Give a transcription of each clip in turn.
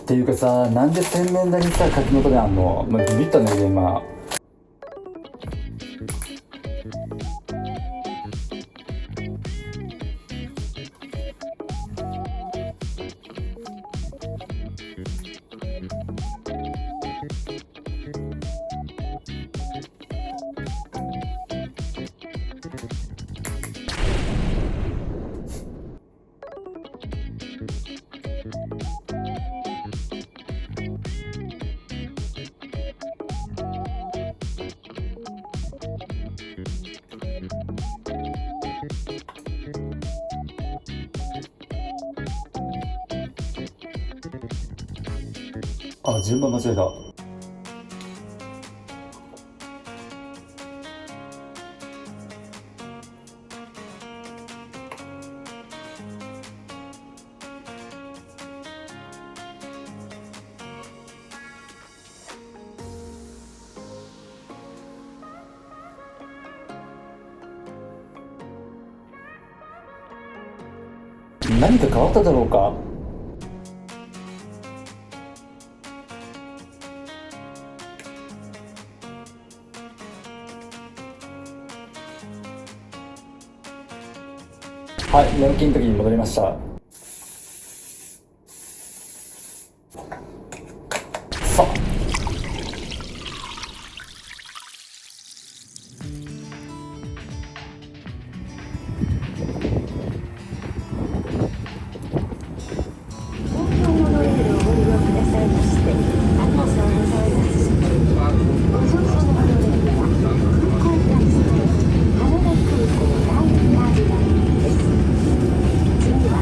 っていうかさ、なんで洗面台にさ柿の種あんの？まあ、ビビったんだけど今。あ、順番間違えた。何か変わっただろうか。はい、寝起きの時に戻りました。さあ、公共モノレールをご利用くださいましてありがとうございます。ご乗車のモノレールは空港快速羽田空港第2ターミナルです。次は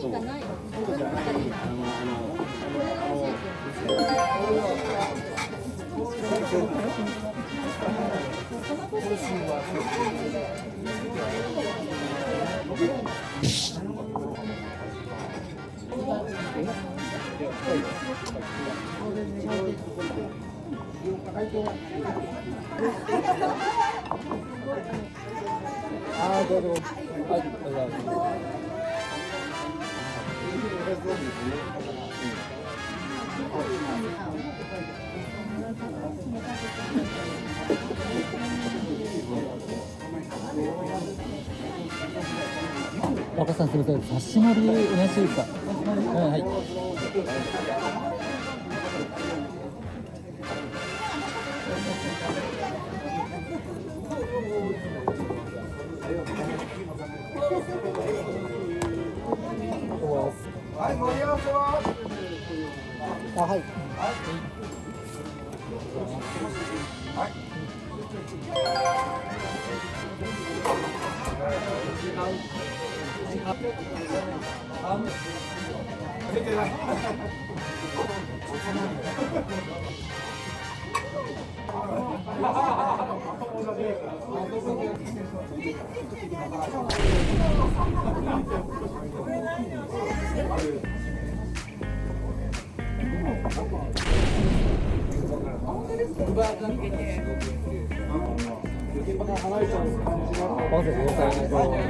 何かないの？僕の中にあー、どうぞ。はい、どうぞ。若さん、すみません、差し盛りお願いしていいですか。はい。はい、盛り合わせは。あ、はい。はい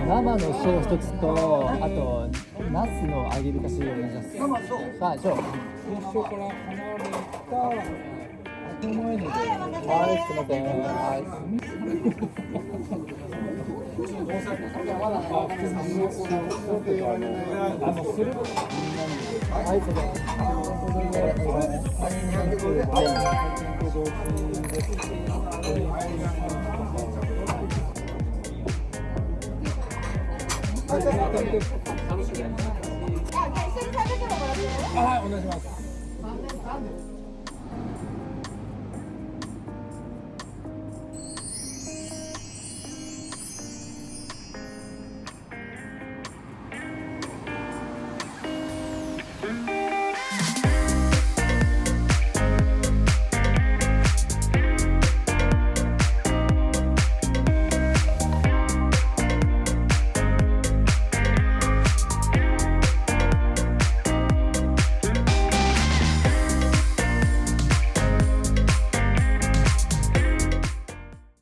生の小一つと、あとナスの揚げ浸しお願いします。はい、そう。はい、すみません。はい、それ。はい、お願いします。